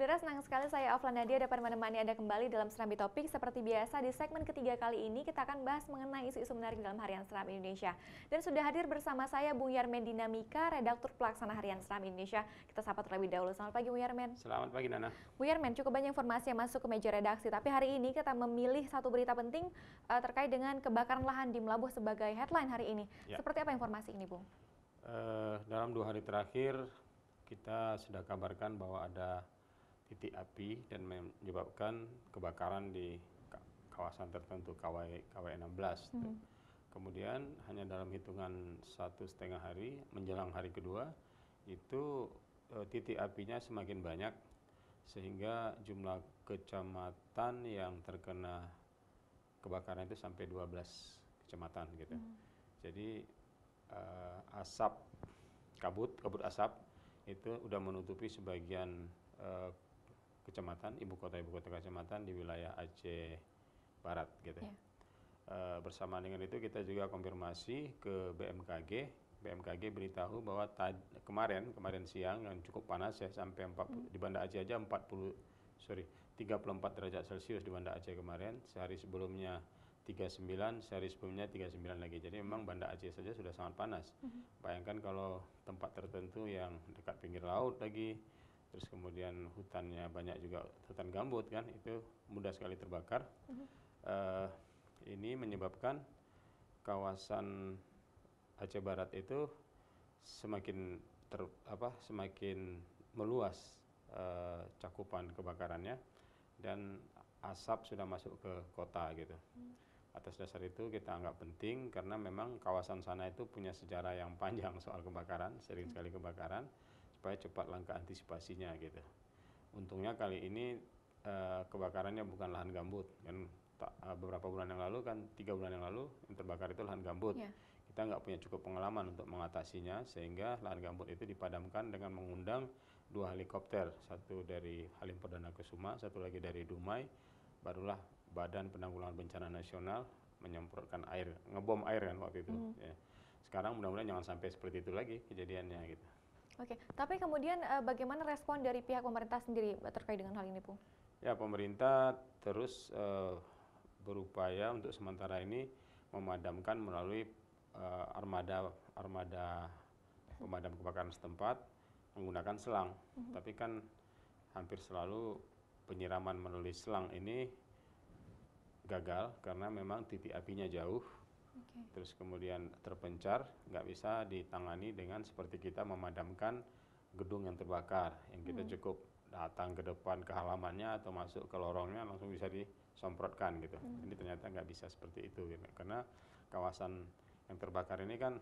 Saudara, senang sekali saya Auflan Nadia dapat menemani Anda kembali dalam Serambi Topik. Seperti biasa, di segmen ketiga kali ini kita akan bahas mengenai isu-isu menarik dalam Harian Seram Indonesia. Dan sudah hadir bersama saya Bung Yarmen Dinamika, redaktur pelaksana Harian Seram Indonesia. Kita sapa terlebih dahulu. Selamat pagi Bung Yarmen. Selamat pagi Nana. Bung Yarmen, cukup banyak informasi yang masuk ke meja redaksi. Tapi hari ini kita memilih satu berita penting terkait dengan kebakaran lahan di Melabuh sebagai headline hari ini. Ya. Seperti apa informasi ini, Bung? Dalam 2 hari terakhir kita sudah kabarkan bahwa ada titik api dan menyebabkan kebakaran di kawasan tertentu KW 16. Kemudian hanya dalam hitungan 1,5 hari menjelang hari kedua itu titik apinya semakin banyak sehingga jumlah kecamatan yang terkena kebakaran itu sampai 12 kecamatan gitu. Jadi asap kabut asap itu udah menutupi sebagian kecamatan, ibu kota kecamatan di wilayah Aceh Barat gitu. Bersama dengan itu kita juga konfirmasi ke BMKG. BMKG beritahu bahwa kemarin siang yang cukup panas ya sampai di Banda Aceh aja 34 derajat Celcius di Banda Aceh kemarin. Sehari sebelumnya 39, sehari sebelumnya 39 lagi. Jadi memang Banda Aceh saja sudah sangat panas. Bayangkan kalau tempat tertentu yang dekat pinggir laut lagi, terus kemudian hutannya banyak juga, hutan gambut kan, itu mudah sekali terbakar. Ini menyebabkan kawasan Aceh Barat itu semakin meluas cakupan kebakarannya dan asap sudah masuk ke kota gitu. Atas dasar itu kita anggap penting karena memang kawasan sana itu punya sejarah yang panjang soal kebakaran, sering sekali kebakaran, supaya cepat langkah antisipasinya gitu. Untungnya kali ini kebakarannya bukan lahan gambut kan, beberapa bulan yang lalu kan 3 bulan yang lalu yang terbakar itu lahan gambut. Kita nggak punya cukup pengalaman untuk mengatasinya sehingga lahan gambut itu dipadamkan dengan mengundang 2 helikopter, satu dari Halim Perdana Kusuma, satu lagi dari Dumai. Barulah Badan Penanggulangan Bencana Nasional menyemprotkan air, ngebom air kan waktu itu. Ya. Sekarang mudah-mudahan jangan sampai seperti itu lagi kejadiannya gitu. Oke, tapi kemudian bagaimana respon dari pihak pemerintah sendiri terkait dengan hal ini, Bu? Ya, pemerintah terus berupaya untuk sementara ini memadamkan melalui armada pemadam kebakaran setempat menggunakan selang. Tapi kan hampir selalu penyiraman melalui selang ini gagal karena memang titik apinya jauh. Terus kemudian terpencar, nggak bisa ditangani dengan seperti kita memadamkan gedung yang terbakar, yang kita cukup datang ke depan ke halamannya atau masuk ke lorongnya langsung bisa disemprotkan gitu. Ini ternyata nggak bisa seperti itu gitu. Karena kawasan yang terbakar ini kan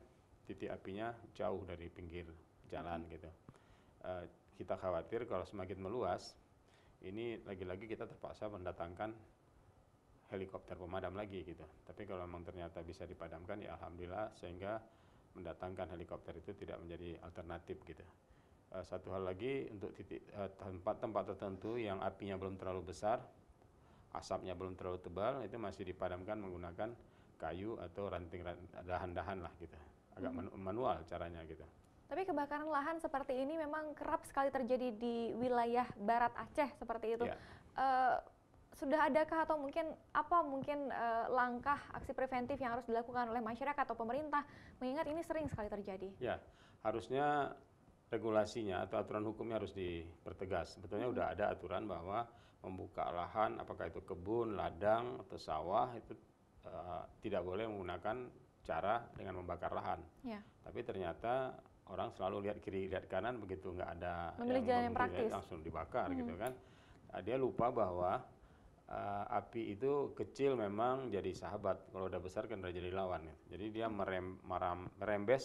titik apinya jauh dari pinggir jalan gitu. Kita khawatir kalau semakin meluas, ini lagi-lagi kita terpaksa mendatangkan helikopter pemadam lagi gitu. Tapi kalau memang ternyata bisa dipadamkan ya alhamdulillah, sehingga mendatangkan helikopter itu tidak menjadi alternatif gitu. Satu hal lagi untuk tempat-tempat tertentu yang apinya belum terlalu besar, asapnya belum terlalu tebal, itu masih dipadamkan menggunakan kayu atau ranting dahan-dahan lah gitu. Agak manual caranya gitu. Tapi kebakaran lahan seperti ini memang kerap sekali terjadi di wilayah Barat Aceh seperti itu. Sudah adakah atau mungkin langkah aksi preventif yang harus dilakukan oleh masyarakat atau pemerintah mengingat ini sering sekali terjadi? Ya, harusnya regulasinya atau aturan hukumnya harus dipertegas. Sebetulnya udah ada aturan bahwa membuka lahan, apakah itu kebun, ladang atau sawah, itu tidak boleh menggunakan cara dengan membakar lahan. Tapi ternyata orang selalu lihat kiri lihat kanan, begitu nggak ada memilih jalan yang praktis langsung dibakar gitu kan. Dia lupa bahwa api itu kecil memang jadi sahabat, kalau udah besar kan udah jadi lawan. Jadi dia merembet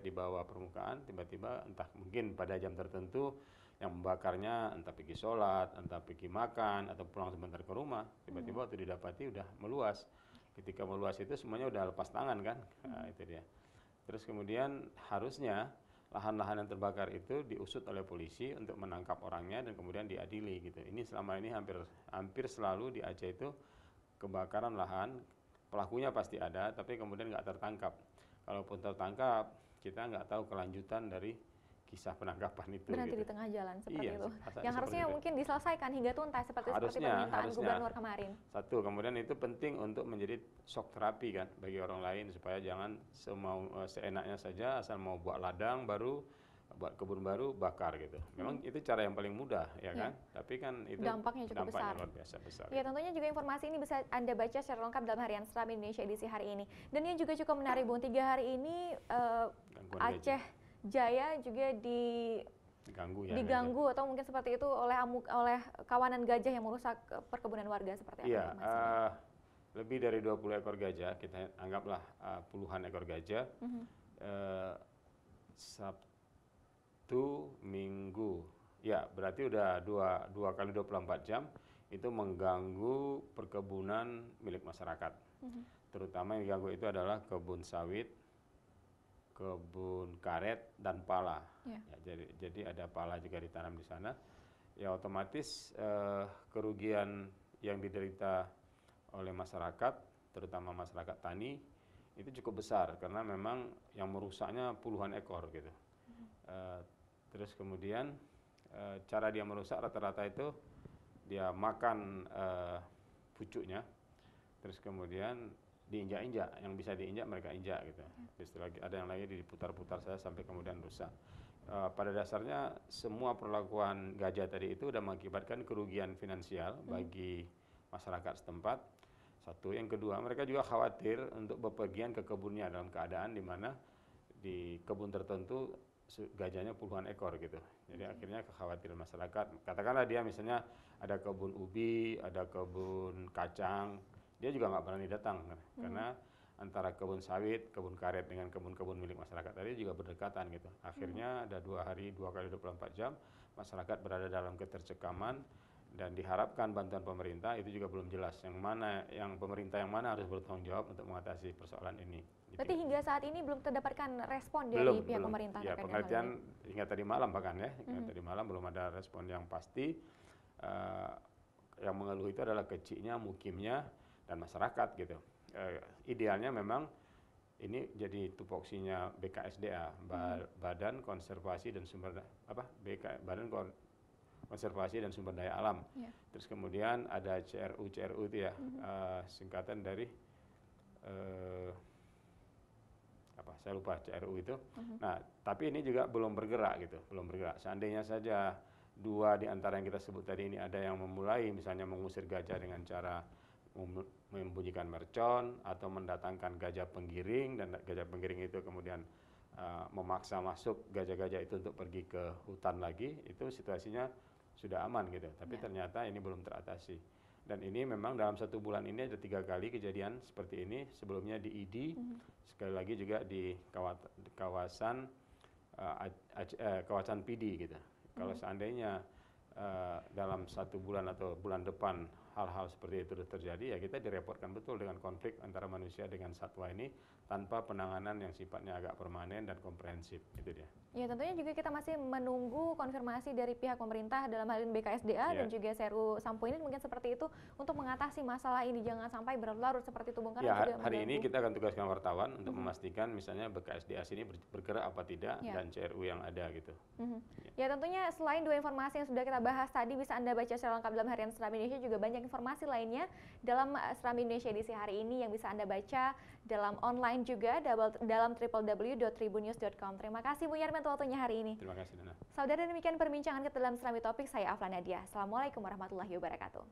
di bawah permukaan, tiba-tiba entah mungkin pada jam tertentu yang membakarnya entah pergi sholat, entah pergi makan atau pulang sebentar ke rumah, tiba-tiba waktu didapati udah meluas. Ketika meluas itu semuanya udah lepas tangan kan. Itu dia. Terus kemudian harusnya lahan-lahan yang terbakar itu diusut oleh polisi untuk menangkap orangnya dan kemudian diadili gitu. Ini selama ini hampir selalu di Aceh itu kebakaran lahan, pelakunya pasti ada tapi kemudian nggak tertangkap. Kalaupun tertangkap, kita nggak tahu kelanjutan dari kisah penangkapan itu. Berhenti gitu. di tengah jalan seperti Iya, itu. rasanya Yang harusnya seperti itu. mungkin diselesaikan hingga tuntas seperti permintaan gubernur kemarin. Satu, kemudian itu penting untuk menjadi shock terapi kan bagi orang lain supaya jangan seenaknya saja asal mau buat ladang baru, buat kebun baru bakar gitu. Memang itu cara yang paling mudah ya kan, tapi kan itu dampaknya cukup besar. Luar biasa besar. Ya tentunya juga informasi ini bisa Anda baca secara lengkap dalam harian Seram Indonesia edisi hari ini. Dan yang juga cukup menarik Bung, 3 hari ini Aceh Jaya juga diganggu atau mungkin seperti itu oleh kawanan gajah yang merusak perkebunan warga seperti apa? Iya, lebih dari 20 ekor gajah, kita anggaplah puluhan ekor gajah. Sabtu, Minggu, ya berarti udah dua kali 24 jam itu mengganggu perkebunan milik masyarakat. Terutama yang diganggu itu adalah kebun sawit, kebun karet dan pala. Ya, jadi ada pala juga ditanam di sana. Ya otomatis kerugian yang diderita oleh masyarakat, terutama masyarakat tani, itu cukup besar karena memang yang merusaknya puluhan ekor gitu. Terus kemudian cara dia merusak rata-rata itu dia makan pucuknya, terus kemudian diinjak-injak, yang bisa diinjak mereka injak gitu. Terus ada yang lagi diputar-putar saja sampai kemudian rusak. Pada dasarnya semua perlakuan gajah tadi itu sudah mengakibatkan kerugian finansial bagi masyarakat setempat. Satu, yang kedua mereka juga khawatir untuk bepergian ke kebunnya dalam keadaan di mana di kebun tertentu gajahnya puluhan ekor gitu. Jadi akhirnya kekhawatiran masyarakat. Katakanlah dia misalnya ada kebun ubi, ada kebun kacang, dia juga nggak berani datang karena antara kebun sawit, kebun karet dengan kebun-kebun milik masyarakat tadi juga berdekatan gitu. Akhirnya ada 2 hari 2 kali 24 jam masyarakat berada dalam ketercekaman dan diharapkan bantuan pemerintah itu juga belum jelas yang pemerintah yang mana harus bertanggung jawab untuk mengatasi persoalan ini. Berarti hingga saat ini belum terdapatkan respon dari pihak pemerintah? Ya, pengertian hingga tadi malam bahkan ya, hingga tadi malam belum ada respon yang pasti. Yang mengeluh itu adalah kecilnya, mukimnya, dan masyarakat gitu. Idealnya memang ini jadi tupoksinya BKSDA, Badan Konservasi dan Sumber Konservasi dan Sumber Daya Alam. Terus kemudian ada CRU itu ya, singkatan dari saya lupa CRU itu. Nah, tapi ini juga belum bergerak gitu, belum bergerak. Seandainya saja 2 di antara yang kita sebut tadi ini ada yang memulai misalnya mengusir gajah dengan cara membunyikan mercon atau mendatangkan gajah penggiring, dan gajah penggiring itu kemudian memaksa masuk gajah-gajah itu untuk pergi ke hutan lagi, itu situasinya sudah aman gitu. Tapi ternyata ini belum teratasi. Dan ini memang dalam 1 bulan ini ada 3 kali kejadian seperti ini. Sebelumnya di ID, sekali lagi juga di kawasan PD gitu. Kalau seandainya dalam 1 bulan atau bulan depan hal-hal seperti itu terjadi, ya kita direpotkan betul dengan konflik antara manusia dengan satwa ini tanpa penanganan yang sifatnya agak permanen dan komprehensif. Itu dia. Ya tentunya juga kita masih menunggu konfirmasi dari pihak pemerintah dalam hal ini BKSDA dan juga CRU Sampo ini mungkin seperti itu untuk mengatasi masalah ini, jangan sampai berlarut seperti itu Bung. Hari ini kita akan tugaskan wartawan untuk memastikan misalnya BKSDA sini bergerak apa tidak dan CRU yang ada gitu. Ya tentunya selain 2 informasi yang sudah kita bahas tadi, bisa Anda baca secara lengkap dalam harian Seram Indonesia, juga banyak informasi lainnya dalam Seram Indonesia edisi hari ini yang bisa Anda baca dalam online juga dalam www.tribunnews.com. Terima kasih Bu Yarmi untuk waktunya hari ini. Terima kasih Nana. Saudara, demikian perbincangan kita dalam Serambi Topik. Saya Afla Nadia. Assalamualaikum warahmatullahi wabarakatuh.